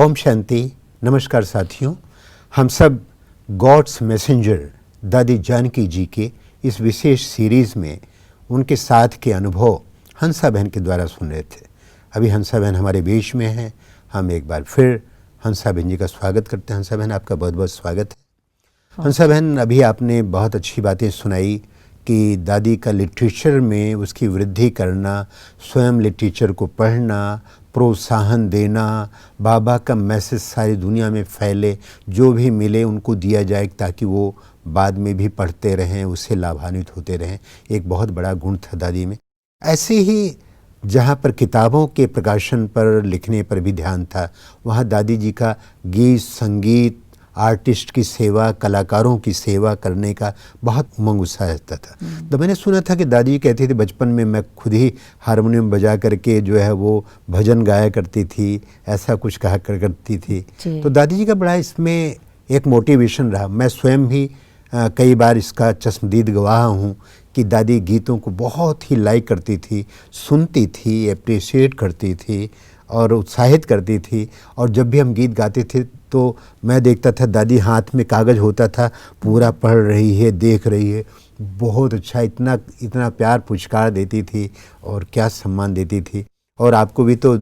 ओम शांति। नमस्कार साथियों, हम सब गॉड्स मैसेंजर दादी जानकी जी के इस विशेष सीरीज़ में उनके साथ के अनुभव हंसा बहन के द्वारा सुन रहे थे। अभी हंसा बहन हमारे बीच में हैं। हम एक बार फिर हंसा बहन जी का स्वागत करते हैं। हंसा बहन, आपका बहुत बहुत स्वागत है। हंसा बहन, अभी आपने बहुत अच्छी बातें सुनाई कि दादी का लिटरेचर में उसकी वृद्धि करना, स्वयं लिटरेचर को पढ़ना, प्रोत्साहन देना, बाबा का मैसेज सारी दुनिया में फैले, जो भी मिले उनको दिया जाए ताकि वो बाद में भी पढ़ते रहें, उससे लाभान्वित होते रहें। एक बहुत बड़ा गुण था दादी में। ऐसे ही जहाँ पर किताबों के प्रकाशन पर, लिखने पर भी ध्यान था, वहाँ दादी जी का गीत, संगीत, आर्टिस्ट की सेवा, कलाकारों की सेवा करने का बहुत उमंग उत्साह रहता था। तो मैंने सुना था कि दादी कहती थी बचपन में मैं खुद ही हारमोनियम बजा करके जो है वो भजन गाया करती थी, ऐसा कुछ कहा करती थी। तो दादी जी का बड़ा इसमें एक मोटिवेशन रहा। मैं स्वयं भी कई बार इसका चश्मदीद गवाह हूँ कि दादी गीतों को बहुत ही लाइक करती थी, सुनती थी, अप्रिशिएट करती थी और उत्साहित करती थी। और जब भी हम गीत गाते थे तो मैं देखता था दादी हाथ में कागज़ होता था, पूरा पढ़ रही है, देख रही है। बहुत अच्छा, इतना इतना प्यार पुचकार देती थी और क्या सम्मान देती थी। और आपको भी तो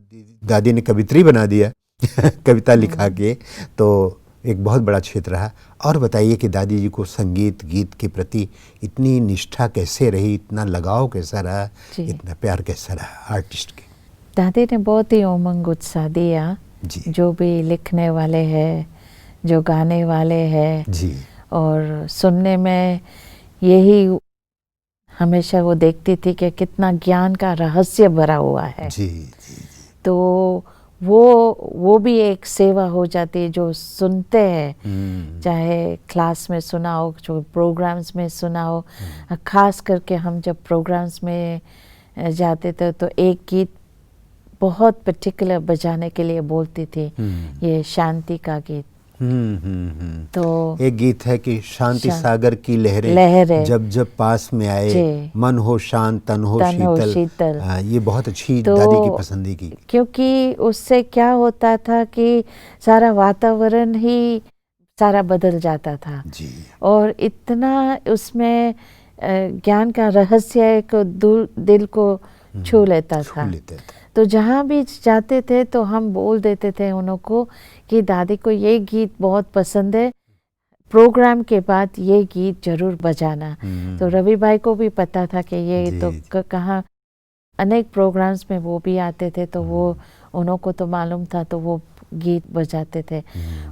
दादी ने कवित्री बना दिया कविता लिखा के, तो एक बहुत बड़ा क्षेत्र रहा। और बताइए कि दादी जी को संगीत, गीत के प्रति इतनी निष्ठा कैसे रही, इतना लगाव कैसा रहा, इतना प्यार कैसा रहा आर्टिस्ट के? दादी ने बहुत ही उमंग उत्साह दिया जी। जो भी लिखने वाले हैं, जो गाने वाले हैं जी। और सुनने में यही हमेशा वो देखती थी कि कितना ज्ञान का रहस्य भरा हुआ है। जी, जी, जी। तो वो भी एक सेवा हो जाती है जो सुनते हैं, चाहे क्लास में सुना हो, जो प्रोग्राम्स में सुना हो। खास करके हम जब प्रोग्राम्स में जाते थे तो एक गीत बहुत पर्टिकुलर बजाने के लिए बोलती थी, ये शांति का गीत। तो एक गीत है कि शांति सागर की लहरें जब जब पास में आए, मन हो शांत तन हो शीतल। ये बहुत अच्छी तो दादी की पसंदी की, क्योंकि उससे क्या होता था कि सारा वातावरण ही सारा बदल जाता था। जी। और इतना उसमें ज्ञान का रहस्य को दिल को छू लेता था। तो जहाँ भी जाते थे तो हम बोल देते थे उनको कि दादी को ये गीत बहुत पसंद है, प्रोग्राम के बाद ये गीत जरूर बजाना। तो रवि भाई को भी पता था कि ये तो कहाँ अनेक प्रोग्राम्स में वो भी आते थे, तो वो उनको तो मालूम था, तो वो गीत बजाते थे।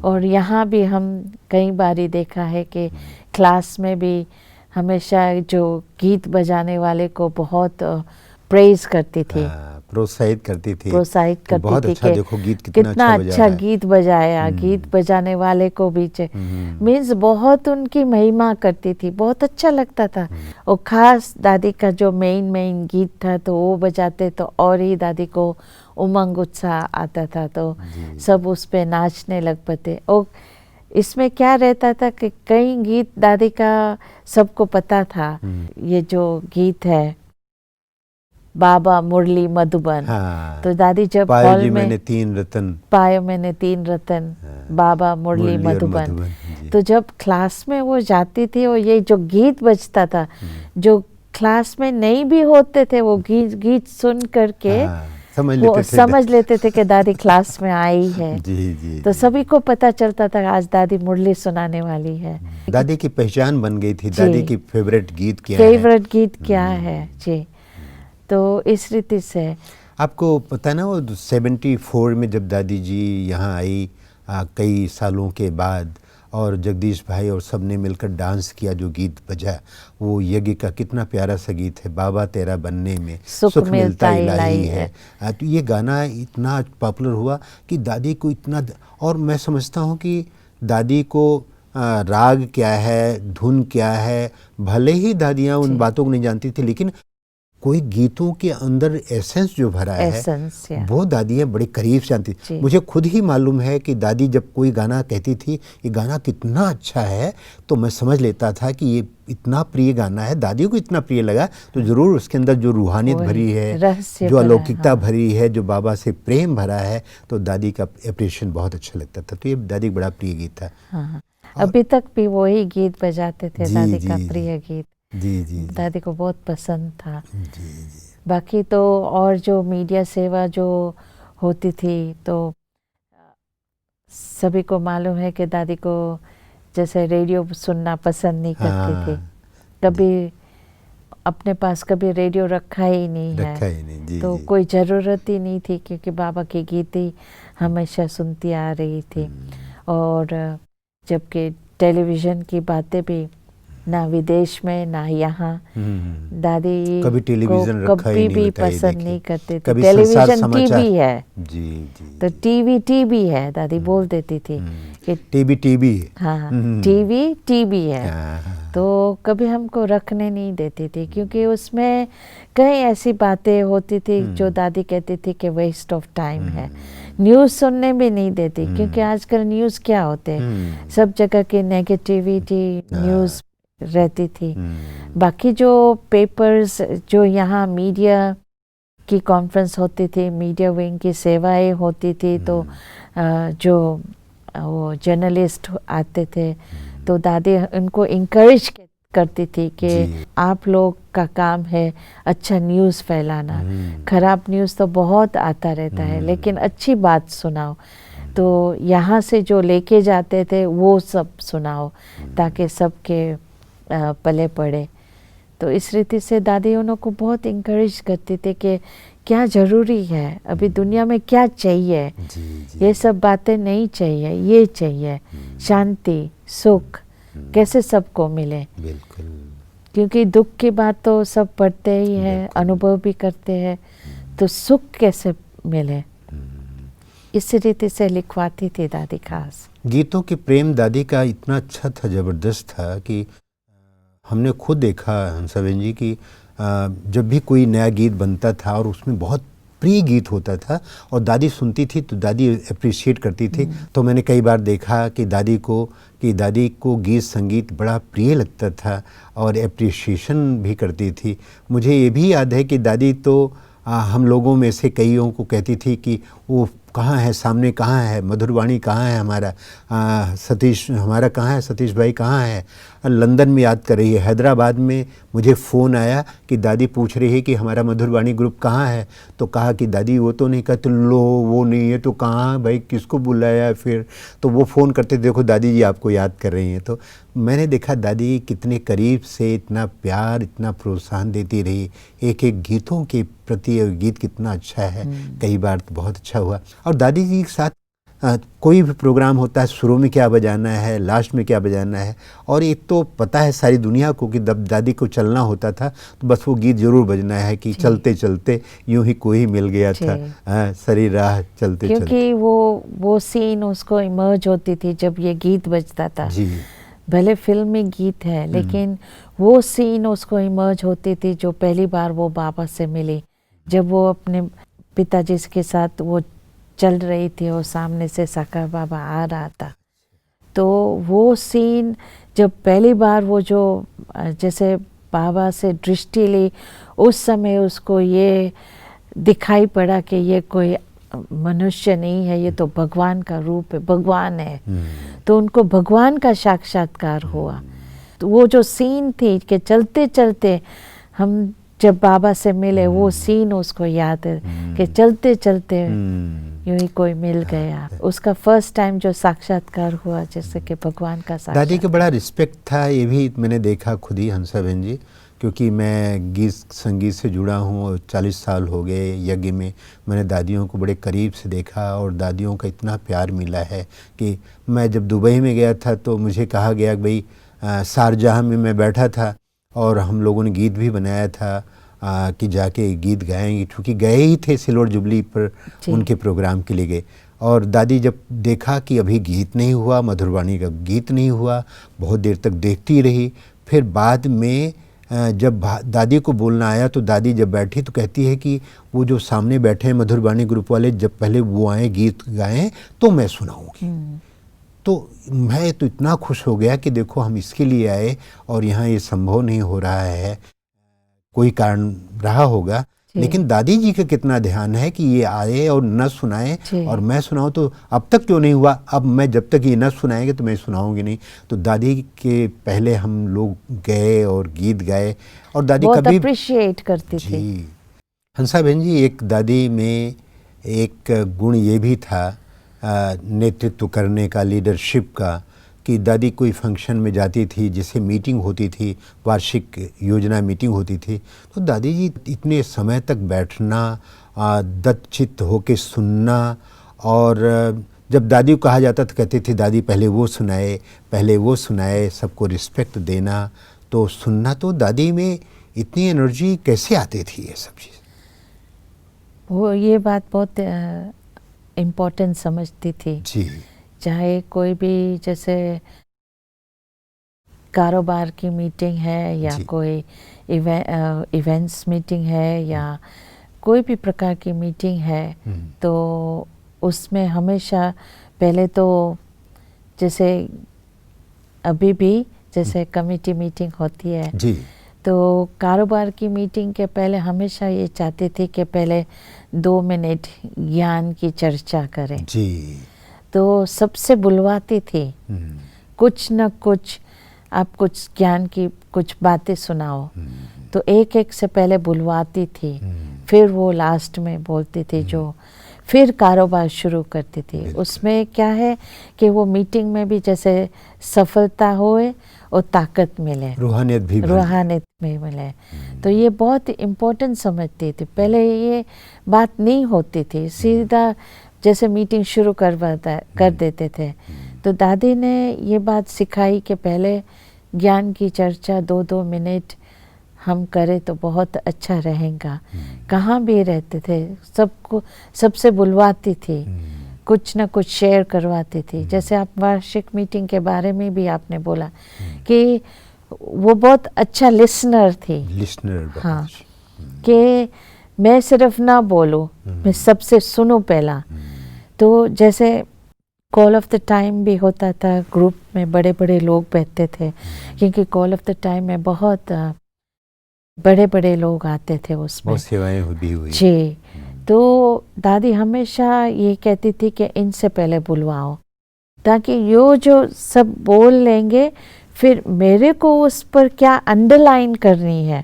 और यहाँ भी हम कई बारी देखा है कि क्लास में भी हमेशा जो गीत बजाने वाले को बहुत प्रेज करती थी, प्रोत्साहित करती थी बहुत थी अच्छा, देखो गीत कितना अच्छा गीत बजाया। गीत बजाने वाले को भी मीन्स बहुत उनकी महिमा करती थी, बहुत अच्छा लगता था। और खास दादी का जो मेन गीत था तो वो बजाते तो और ही दादी को उमंग उत्साह आता था, तो सब उस पे नाचने लग पते। और इसमें क्या रहता था कि कई गीत दादी का सबको पता था। ये जो गीत है बाबा मुरली मधुबन, तो दादी जब हॉल में मैंने तीन रतन बाबा मुरली मधुबन, तो जब क्लास में वो जाती थी और ये जो गीत बजता था, जो क्लास में नहीं भी होते थे, वो गीत सुन करके समझ लेते थे कि दादी क्लास में आई है। जी। तो सभी को पता चलता था आज दादी मुरली सुनाने वाली है। दादी की पहचान बन गई थी, दादी की फेवरेट गीत क्या है। जी। तो इस रीति से आपको पता ना, वो 74 में जब दादी जी यहाँ आई कई सालों के बाद, और जगदीश भाई और सब ने मिलकर डांस किया, जो गीत बजा वो यज्ञ का कितना प्यारा सा गीत है, बाबा तेरा बनने में सुख मिलता इलाही है। तो ये गाना इतना पॉपुलर हुआ कि दादी को इतना, और मैं समझता हूँ कि दादी को राग क्या है, धुन क्या है, भले ही दादियाँ उन बातों को नहीं जानती थी, लेकिन कोई गीतों के अंदर एसेंस जो भरा एसेंस, है वो दादियाँ बड़े करीब से जानती थी। मुझे खुद ही मालूम है कि दादी जब कोई गाना कहती थी ये गाना कितना अच्छा है, तो मैं समझ लेता था कि ये इतना प्रिय गाना है, दादी को इतना प्रिय लगा तो ज़रूर उसके अंदर जो रूहानियत भरी है, जो अलौकिकता भरी है, जो बाबा से प्रेम भरा है, तो दादी का अप्रिशिएशन बहुत अच्छा लगता था। तो ये दादी बड़ा प्रिय गीत था। हाँ, अभी तक भी वही गीत बजाते थे, दादी का प्रिय गीत। जी, दादी को बहुत पसंद था। जी। बाकी तो और जो मीडिया सेवा जो होती थी तो सभी को मालूम है कि दादी को जैसे रेडियो सुनना पसंद नहीं करती थी। कभी अपने पास कभी रेडियो रखा ही नहीं है। तो कोई ज़रूरत ही नहीं थी, क्योंकि बाबा के गीत ही हमेशा सुनती आ रही थी। और जबकि टेलीविज़न की बातें भी ना विदेश में ना यहाँ, दादी कभी टेलीविज़न को रखा ही कभी नहीं भी होता है, पसंद नहीं करते थे। कभी टेलीविज़न टीवी है जी, तो टीवी है, दादी बोल देती थी कि टीवी है। हाँ, टीवी है। तो कभी हमको रखने नहीं देती थी, क्योंकि उसमें कई ऐसी बातें होती थी जो दादी कहती थी कि वेस्ट ऑफ टाइम है। न्यूज़ सुनने भी नहीं देती, क्योंकि आजकल न्यूज़ क्या होते हैं, सब जगह की नेगेटिविटी न्यूज़ रहती थी। बाकी जो पेपर्स, जो यहाँ मीडिया की कॉन्फ्रेंस होती थी, मीडिया विंग की सेवाएं होती थी, तो जो वो जर्नलिस्ट आते थे तो दादी उनको इनकरेज करती थी कि आप लोग का काम है अच्छा न्यूज़ फैलाना। खराब न्यूज़ तो बहुत आता रहता है, लेकिन अच्छी बात सुनाओ। तो यहाँ से जो लेके जाते थे वो सब सुनाओ, ताकि सबके पले पड़े। तो इस रीति से दादी उनको बहुत इंकरेज करती थी कि क्या ज़रूरी है, अभी दुनिया में क्या चाहिए, ये सब बातें नहीं चाहिए, ये चाहिए शांति, सुख कैसे सबको मिले। बिल्कुल, क्योंकि दुख की बात तो सब पढ़ते ही हैं, अनुभव भी करते हैं, तो सुख कैसे मिले, इस रीति से लिखवाती थी दादी। खास गीतों के प्रेम दादी का इतना अच्छा था, ज़बरदस्त था कि हमने खुद देखा हंसाबेन जी की जब भी कोई नया गीत बनता था और उसमें बहुत प्रिय गीत होता था और दादी सुनती थी तो दादी अप्रिशिएट करती थी। तो मैंने कई बार देखा कि दादी को गीत संगीत बड़ा प्रिय लगता था और अप्रिशिएशन भी करती थी। मुझे ये भी याद है कि दादी तो हम लोगों में से कईयों को कहती थी कि वो कहाँ है, सामने कहाँ है, मधुरवाणी कहाँ है, हमारा सतीश हमारा कहाँ है, सतीश भाई कहाँ है। लंदन में याद कर रही है, हैदराबाद में मुझे फ़ोन आया कि दादी पूछ रही है कि हमारा मधुरवाणी ग्रुप कहाँ है। तो कहा कि दादी वो तो नहीं, कहते लो वो नहीं है तो कहाँ भाई, किसको बुलाया फिर। तो वो फ़ोन करते, देखो दादी जी आपको याद कर रही हैं। तो मैंने देखा दादी कितने करीब से इतना प्यार, इतना प्रोत्साहन देती रही एक एक गीतों के प्रति। गीत कितना अच्छा है, कई बार तो बहुत अच्छा हुआ। और दादी जी के साथ कोई भी प्रोग्राम होता है, शुरू में क्या बजाना है, लास्ट में क्या बजाना है, और एक तो पता है सारी दुनिया को कि जब दादी को चलना होता था तो बस वो गीत जरूर बजना है कि चलते चलते यूं ही कोई मिल गया था, सारी राह चलते क्योंकि चलते। वो सीन उसको इमर्ज होती थी जब ये गीत बजता था। भले फिल्म में गीत है, लेकिन वो सीन उसको इमर्ज होती थी जो पहली बार वो बाबा से मिली, जब वो अपने पिताजी के साथ वो चल रही थी और सामने से साकार बाबा आ रहा था। तो वो सीन जब पहली बार वो जो जैसे बाबा से दृष्टि ली, उस समय उसको ये दिखाई पड़ा कि ये कोई मनुष्य नहीं है, ये तो भगवान का रूप है, भगवान है। तो उनको भगवान का साक्षात्कार हुआ। तो वो जो सीन थी कि चलते चलते हम जब बाबा से मिले, वो सीन उसको याद है कि चलते चलते यूं ही कोई मिल गया। उसका फर्स्ट टाइम जो साक्षात्कार हुआ जैसे कि भगवान का साक्षात्कार। दादी का बड़ा रिस्पेक्ट था, ये भी मैंने देखा खुद ही हंसाबेन जी, क्योंकि मैं गीत संगीत से जुड़ा हूँ और 40 साल हो गए यज्ञ में। मैंने दादियों को बड़े करीब से देखा और दादियों का इतना प्यार मिला है कि मैं जब दुबई में गया था तो मुझे कहा गया कि भाई शारजाह में मैं बैठा था और हम लोगों ने गीत भी बनाया था कि जाके गीत गाएंगे, क्योंकि गए ही थे सिल्वर जुबली पर उनके प्रोग्राम के लिए गए। और दादी जब देखा कि अभी गीत नहीं हुआ, मधुरवाणी का गीत नहीं हुआ, बहुत देर तक देखती रही। फिर बाद में जब दादी को बोलना आया तो दादी जब बैठी तो कहती है कि वो जो सामने बैठे हैं मधुरवाणी ग्रुप वाले, जब पहले वो आए गीत गाएं तो मैं सुनाऊंगी। तो मैं तो इतना खुश हो गया कि देखो हम इसके लिए आए और यहाँ ये संभव नहीं हो रहा है, कोई कारण रहा होगा, लेकिन दादी जी का कितना ध्यान है कि ये आए और न सुनाए और मैं सुनाऊं। तो अब तक क्यों नहीं हुआ, अब मैं जब तक ये न सुनाएंगे तो मैं सुनाऊंगी नहीं। तो दादी के पहले हम लोग गए और गीत गाए और दादी बहुत कभी अप्रिशिएट करती थी। हंसा बहन जी, एक दादी में एक गुण ये भी था नेतृत्व करने का, लीडरशिप का, कि दादी कोई फंक्शन में जाती थी, जैसे मीटिंग होती थी, वार्षिक योजना मीटिंग होती थी, तो दादी जी इतने समय तक बैठना, दत्तचित्त होके सुनना, और जब दादी को कहा जाता तो कहती थी दादी पहले वो सुनाए, सबको रिस्पेक्ट देना, तो सुनना। तो दादी में इतनी एनर्जी कैसे आती थी ये सब चीज़? वो ये बात बहुत इम्पोर्टेंट समझती थी जी। चाहे कोई भी, जैसे कारोबार की मीटिंग है या कोई इवेंट्स मीटिंग है या कोई भी प्रकार की मीटिंग है, तो उसमें हमेशा पहले तो जैसे अभी भी जैसे कमेटी मीटिंग होती है जी। तो कारोबार की मीटिंग के पहले हमेशा ये चाहती थी कि पहले 2 मिनट ज्ञान की चर्चा करें जी। तो सबसे बुलवाती थी, कुछ न कुछ आप कुछ ज्ञान की कुछ बातें सुनाओ, तो एक से पहले बुलवाती थी, फिर वो लास्ट में बोलती थी, जो फिर कारोबार शुरू करती थी। उसमें क्या है कि वो मीटिंग में भी जैसे सफलता होए और ताकत मिले, रूहानियत में मिले, तो ये बहुत इम्पोर्टेंट समझती थी। पहले ये बात नहीं होती थी, सीधा जैसे मीटिंग शुरू कर देते थे। तो दादी ने ये बात सिखाई कि पहले ज्ञान की चर्चा 2-2 मिनट हम करें तो बहुत अच्छा रहेगा। कहाँ भी रहते थे सबको, सबसे बुलवाती थी, कुछ ना कुछ शेयर करवाती थी। जैसे आप वार्षिक मीटिंग के बारे में भी आपने बोला कि वो बहुत अच्छा लिसनर थी। हाँ, कि मैं सिर्फ ना बोलूं, मैं सबसे सुनूं पहला। तो जैसे कॉल ऑफ द टाइम भी होता था, ग्रुप में बड़े बड़े लोग बैठते थे, क्योंकि कॉल ऑफ द टाइम में बहुत बड़े बड़े लोग आते थे, उसमें बहुत सेवाएं भी हुई। जी। तो दादी हमेशा ये कहती थी कि इनसे पहले बुलवाओ, ताकि यो जो सब बोल लेंगे, फिर मेरे को उस पर क्या अंडरलाइन करनी है,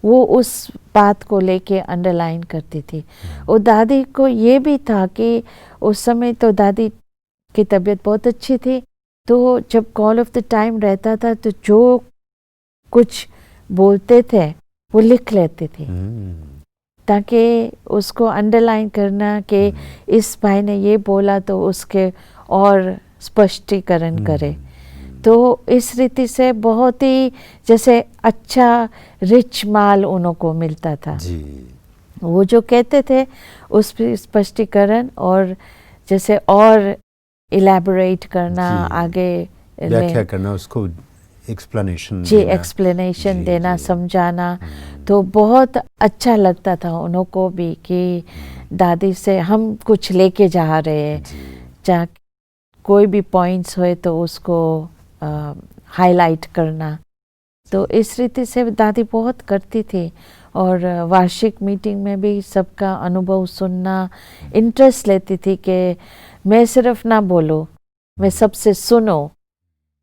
वो उस बात को लेके अंडरलाइन करती थी। और दादी को ये भी था कि उस समय तो दादी की तबीयत बहुत अच्छी थी, तो जब कॉल ऑफ द टाइम रहता था तो जो कुछ बोलते थे वो लिख लेते थे, ताकि उसको अंडरलाइन करना कि इस भाई ने ये बोला तो उसके और स्पष्टीकरण करे। तो इस रीति से बहुत ही जैसे अच्छा रिच माल उनको मिलता था जी। वो जो कहते थे उस पर स्पष्टीकरण और जैसे और इलैबोरेट करना, आगे व्याख्या करना, उसको एक्सप्लेनेशन जी, एक्सप्लेनेशन देना, समझाना, तो बहुत अच्छा लगता था उनको भी कि दादी से हम कुछ लेके जा रहे हैं। चाहे कोई भी पॉइंट्स होए तो उसको हाईलाइट करना। तो इस रीति से दादी बहुत करती थी। और वार्षिक मीटिंग में भी सबका अनुभव सुनना, इंटरेस्ट लेती थी कि मैं सिर्फ ना बोलूं, मैं सबसे सुनो,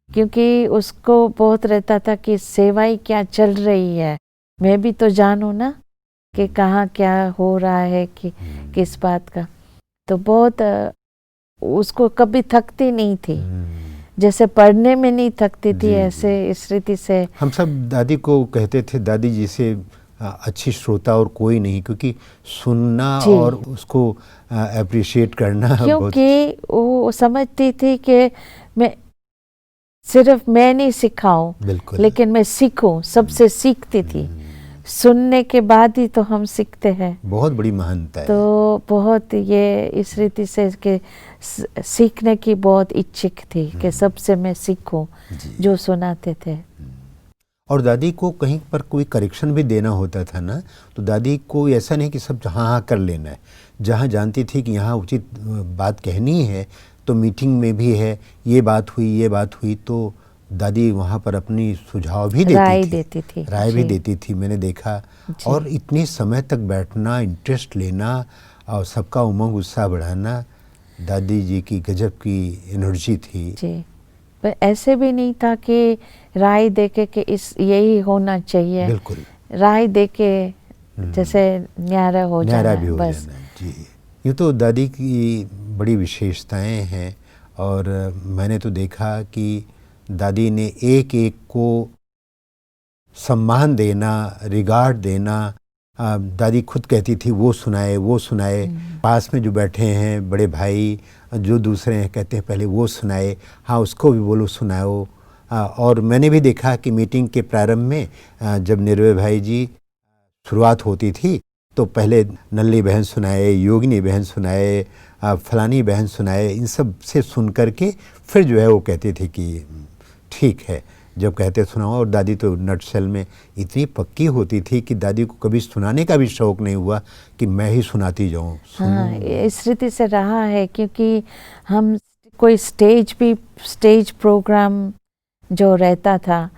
क्योंकि उसको बहुत रहता था कि सेवाई क्या चल रही है, मैं भी तो जानूं ना कि कहाँ क्या हो रहा है, कि किस बात का। तो बहुत उसको कभी थकती नहीं थी, जैसे पढ़ने में नहीं थकती थी, ऐसे इस रीति से हम सब दादी को कहते थे, दादी जी से अच्छी श्रोता और कोई नहीं, क्योंकि सुनना और उसको अप्रिशिएट करना, क्योंकि वो समझती थी कि मैं सिर्फ मैं नहीं सिखाऊं, लेकिन मैं सीखूं, सबसे सीखती थी। सुनने के बाद ही तो हम सीखते हैं, बहुत बड़ी महानता है। तो बहुत ये इस रीति से कि सीखने की बहुत इच्छुक थी कि सबसे मैं सीखूं जो सुनाते थे। और दादी को कहीं पर कोई करेक्शन भी देना होता था ना, तो दादी को ऐसा नहीं कि सब हाँ हाँ कर लेना है। जहाँ जानती थी कि यहाँ उचित बात कहनी है, तो मीटिंग में भी है ये बात हुई तो दादी वहाँ पर अपनी सुझाव भी देती थी, राय भी देती थी, मैंने देखा। और इतने समय तक बैठना, इंटरेस्ट लेना और सबका उमंग उत्साह बढ़ाना, दादी जी की गजब की एनर्जी थी जी। पर ऐसे भी नहीं था कि राय देके कि इस यही होना चाहिए, बिल्कुल राय देके जैसे न्यारा हो जाना भी हो बस। जाना। जी, ये तो दादी की बड़ी विशेषताएं हैं। और मैंने तो देखा कि दादी ने एक एक को सम्मान देना, रिगार्ड देना। दादी खुद कहती थी वो सुनाए। पास में जो बैठे हैं बड़े भाई जो दूसरे हैं, कहते हैं पहले वो सुनाए, हाँ उसको भी बोलो सुनाओ। और मैंने भी देखा कि मीटिंग के प्रारंभ में जब निर्भय भाई जी शुरुआत होती थी तो पहले नल्ली बहन सुनाए, योगिनी बहन सुनाए, फलानी बहन सुनाए, इन सब से सुन करके फिर जो है वो कहते थे कि ठीक है, जब कहते सुनाओ। और दादी तो नटशेल में इतनी पक्की होती थी कि दादी को कभी सुनाने का भी शौक़ नहीं हुआ कि मैं ही सुनाती जाऊँ। हाँ, इस रीति से रहा है, क्योंकि हम कोई स्टेज प्रोग्राम जो रहता था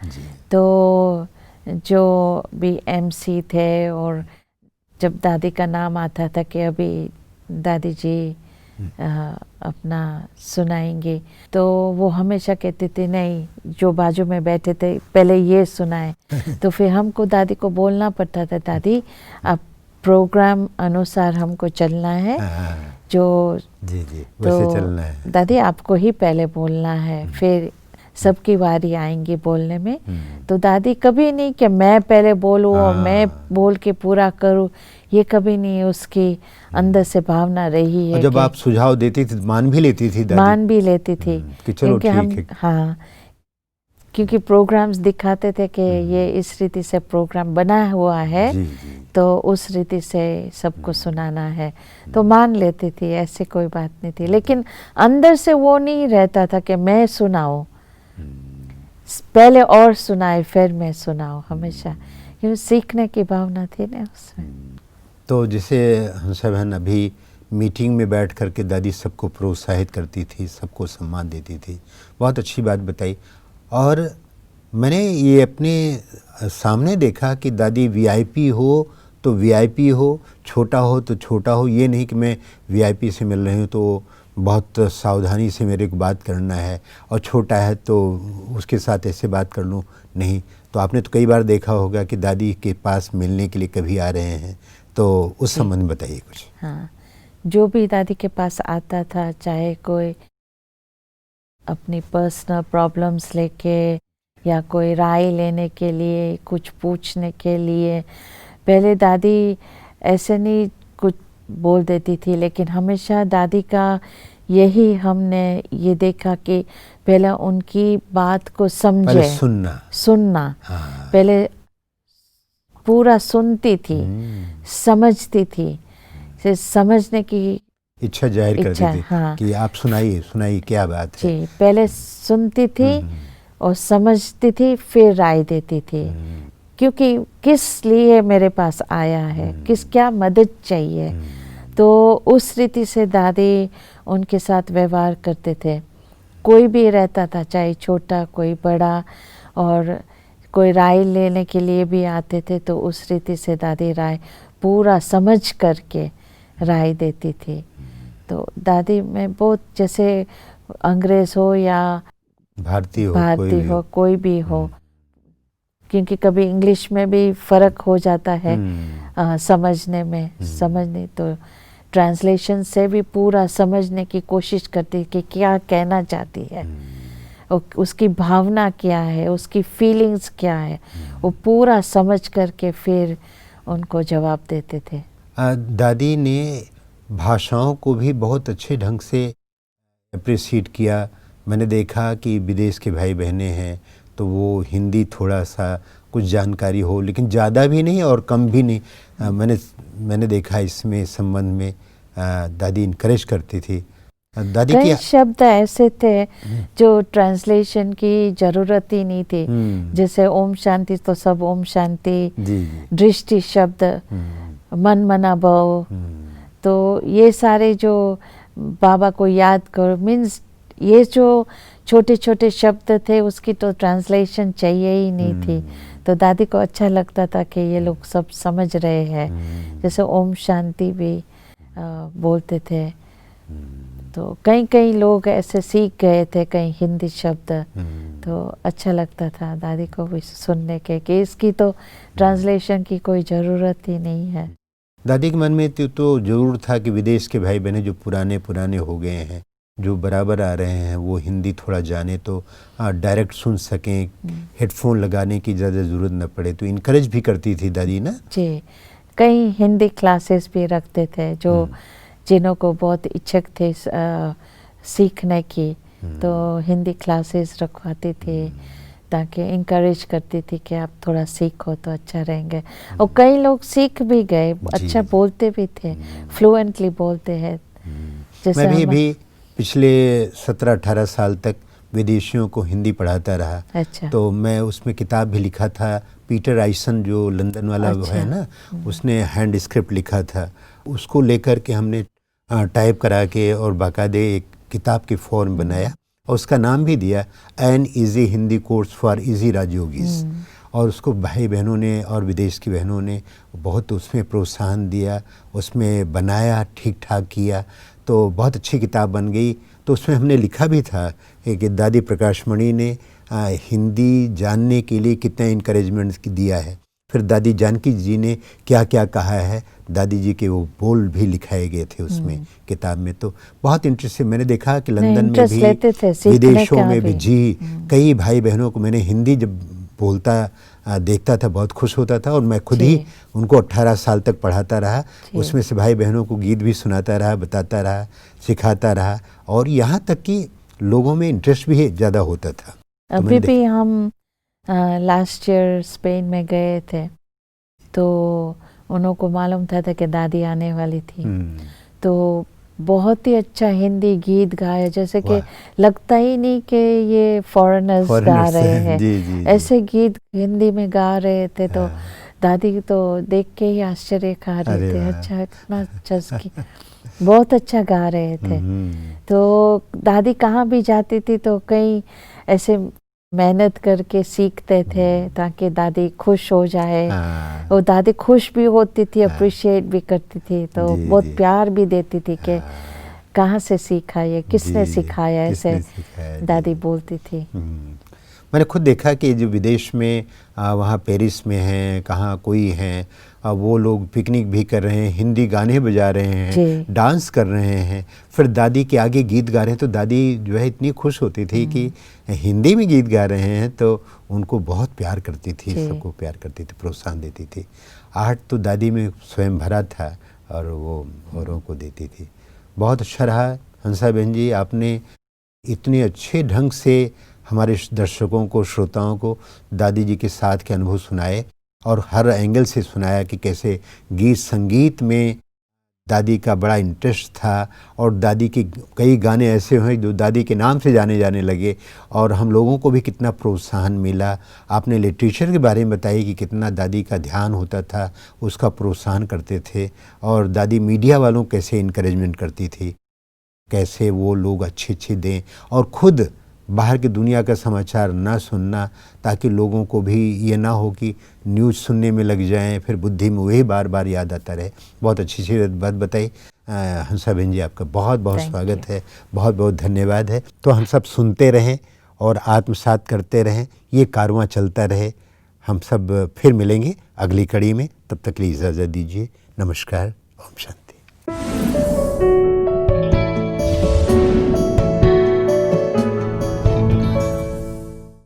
तो जो भी एमसी थे, और जब दादी का नाम आता था कि अभी दादी जी अपना सुनाएंगे, तो वो हमेशा कहते थे नहीं, जो बाजू में बैठे थे पहले ये सुनाए। तो फिर हमको दादी को बोलना पड़ता था, दादी अब प्रोग्राम अनुसार हमको चलना है, जो जी वैसे तो चलना है। दादी आपको ही पहले बोलना है, फिर सबकी बारी आएंगी बोलने में। तो दादी कभी नहीं कि मैं पहले बोलूँ और मैं बोल के पूरा करूँ, ये कभी नहीं उसकी अंदर से भावना रही है। जब आप सुझाव देती थी मान भी लेती थी दादी? मान भी लेती थी कि चलो ठीक है। हाँ, क्योंकि प्रोग्राम्स दिखाते थे कि ये इस रीति से प्रोग्राम बना हुआ है, तो उस रीति से सबको सुनाना है, तो मान लेती थी, ऐसे कोई बात नहीं थी। लेकिन अंदर से वो नहीं रहता था कि मैं सुनाऊं, पहले और सुनाए फिर मैं सुनाऊं, हमेशा क्योंकि सीखने की भावना थी ना उसमें। तो जैसे हंसा बहन अभी मीटिंग में बैठ कर के दादी सबको प्रोत्साहित करती थी, सबको सम्मान देती थी, बहुत अच्छी बात बताई। और मैंने ये अपने सामने देखा कि दादी वीआईपी हो तो वीआईपी हो, छोटा हो तो छोटा हो, ये नहीं कि मैं वीआईपी से मिल रही हूँ तो बहुत सावधानी से मेरे को बात करना है, और छोटा है तो उसके साथ ऐसे बात कर लूँ, नहीं। तो आपने तो कई बार देखा होगा कि दादी के पास मिलने के लिए कभी आ रहे हैं, तो उस संबंध में बताइए कुछ। हाँ, जो भी दादी के पास आता था, चाहे कोई अपनी पर्सनल प्रॉब्लम्स लेके या कोई राय लेने के लिए, कुछ पूछने के लिए, पहले दादी ऐसे नहीं कुछ बोल देती थी, लेकिन हमेशा दादी का यही हमने ये देखा कि पहले उनकी बात को समझे, पहले सुनना हाँ। पहले पूरा सुनती थी, समझती थी, से समझने की इच्छा जाहिर करती थी। हाँ। कि आप सुनाइए क्या बात है। जी, पहले सुनती थी और समझती थी, फिर राय देती थी, क्योंकि किस लिए मेरे पास आया है, क्या मदद चाहिए। तो उस रीति से दादी उनके साथ व्यवहार करते थे। कोई भी रहता था, चाहे छोटा कोई बड़ा, और कोई राय लेने के लिए भी आते थे, तो उस रीति से दादी राय पूरा समझ करके राय देती थी। तो दादी में बहुत, जैसे अंग्रेज हो या भारतीय हो कोई भी हो, क्योंकि कभी इंग्लिश में भी फर्क हो जाता है समझने में, समझने तो ट्रांसलेशन से भी पूरा समझने की कोशिश करती कि क्या कहना चाहती है, उसकी भावना क्या है, उसकी फीलिंग्स क्या है, वो पूरा समझ करके फिर उनको जवाब देते थे। दादी ने भाषाओं को भी बहुत अच्छे ढंग से अप्रिशिएट किया। मैंने देखा कि विदेश के भाई बहनें हैं तो वो हिंदी थोड़ा सा कुछ जानकारी हो, लेकिन ज़्यादा भी नहीं और कम भी नहीं। मैंने देखा इसमें संबंध में दादी इनकरेज करती थी। दादी कई की शब्द ऐसे थे जो ट्रांसलेशन की जरूरत ही नहीं थी। जैसे ओम शांति तो सब ओम शांति, जी जी दृष्टि शब्द, मन मना भव, तो ये सारे जो बाबा को याद करो मीन्स ये जो छोटे छोटे शब्द थे उसकी तो ट्रांसलेशन चाहिए ही नहीं थी। तो दादी को अच्छा लगता था कि ये लोग सब समझ रहे हैं। जैसे ओम शांति भी बोलते थे। तो कई कई लोग ऐसे सीख गए थे कई हिंदी शब्द। तो अच्छा लगता था दादी को भी सुनने के कि इसकी तो ट्रांसलेशन की कोई ज़रूरत ही नहीं है। दादी के मन में तो जरूर था कि विदेश के भाई बहनें जो पुराने पुराने हो गए हैं, जो बराबर आ रहे हैं, वो हिंदी थोड़ा जाने तो डायरेक्ट सुन सकें, हेडफोन लगाने की ज़्यादा ज़रूरत न पड़े। तो इनकरेज भी करती थी दादी ना। जी, कई हिंदी क्लासेस भी रखते थे जो जिन्हों को बहुत इच्छुक थे सीखने की, तो हिंदी क्लासेस रखवाती थी ताकि इंकरेज करती थी कि आप थोड़ा सीखो तो अच्छा रहेंगे। और कई लोग सीख भी गए, अच्छा बोलते भी थे, फ्लुएंटली बोलते हैं। जैसे मैं भी पिछले 17-18 साल तक विदेशियों को हिंदी पढ़ाता रहा। अच्छा। तो मैं उसमें किताब भी लिखा था। पीटर आइसन जो लंदन वाला है ना, उसने हैंड स्क्रिप्ट लिखा था। उसको लेकर के हमने टाइप करा के और बाकायदे एक किताब की फॉर्म बनाया और उसका नाम भी दिया an easy Hindi course for easy राजयोगीज। और उसको भाई बहनों ने और विदेश की बहनों ने बहुत उसमें प्रोत्साहन दिया, उसमें बनाया, ठीक ठाक किया, तो बहुत अच्छी किताब बन गई। तो उसमें हमने लिखा भी था कि दादी प्रकाशमणि ने हिंदी जानने के लिए कितना इनकरेजमेंट दिया है। फिर दादी जानकी जी ने क्या क्या कहा है, दादी जी के वो बोल भी लिखाए गए थे उसमें किताब में। तो बहुत इंटरेस्ट से मैंने देखा कि लंदन में भी, विदेशों में भी, जी कई भाई बहनों को मैंने हिंदी जब बोलता देखता था बहुत खुश होता था। और मैं खुद ही उनको 18 साल तक पढ़ाता रहा। उसमें से भाई बहनों को गीत भी सुनाता रहा, बताता रहा, सिखाता रहा, और यहाँ तक कि लोगों में इंटरेस्ट भी ज़्यादा होता था। अभी भी हम लास्ट ईयर स्पेन में गए थे, तो उन्हों को मालूम था कि दादी आने वाली थी। तो बहुत ही अच्छा हिंदी गीत गाया, जैसे कि लगता ही नहीं कि ये फॉरेनर्स गा रहे हैं। जी, जी, ऐसे गीत हिंदी में गा रहे थे। तो दादी तो देख के ही आश्चर्य खा रहे थे, अच्छा इतना अच्छा बहुत अच्छा गा रहे थे। तो दादी कहाँ भी जाती थी तो कई ऐसे मेहनत करके सीखते थे ताकि दादी खुश हो जाए। और दादी खुश भी होती थी, अप्रिशिएट भी करती थी, तो बहुत प्यार भी देती थी कि कहाँ से सीखा ये, किसने सिखाया, ऐसे दादी बोलती थी। मैंने खुद देखा कि जो विदेश में वहाँ पेरिस में हैं, कहाँ कोई हैं, वो लोग पिकनिक भी कर रहे हैं, हिंदी गाने बजा रहे हैं, डांस कर रहे हैं, फिर दादी के आगे गीत गा रहे हैं। तो दादी जो है इतनी खुश होती थी कि हिंदी में गीत गा रहे हैं, तो उनको बहुत प्यार करती थी, सबको प्यार करती थी, प्रोत्साहन देती थी। आर्ट तो दादी में स्वयं भरा था और वो औरों को देती थी। बहुत अच्छा रहा हंसा बहन जी, आपने इतने अच्छे ढंग से हमारे दर्शकों को, श्रोताओं को दादी जी के साथ के अनुभव सुनाए और हर एंगल से सुनाया कि कैसे गीत संगीत में दादी का बड़ा इंटरेस्ट था। और दादी के कई गाने ऐसे हुए जो दादी के नाम से जाने जाने लगे और हम लोगों को भी कितना प्रोत्साहन मिला। आपने लिटरेचर के बारे में बताई कि कितना दादी का ध्यान होता था, उसका प्रोत्साहन करते थे। और दादी मीडिया वालों कैसे इनकरेजमेंट करती थी, कैसे वो लोग अच्छे दें और खुद बाहर की दुनिया का समाचार ना सुनना, ताकि लोगों को भी ये ना हो कि न्यूज़ सुनने में लग जाएं, फिर बुद्धि में वही बार बार याद आता रहे। बहुत अच्छी सी बात बताई हंसा बहन जी, आपका बहुत बहुत स्वागत है, बहुत बहुत धन्यवाद है। तो हम सब सुनते रहें और आत्मसात करते रहें, ये कारवां चलता रहे। हम सब फिर मिलेंगे अगली कड़ी में, तब तक के लिए इजाज़त दीजिए। नमस्कार, ओम शांति।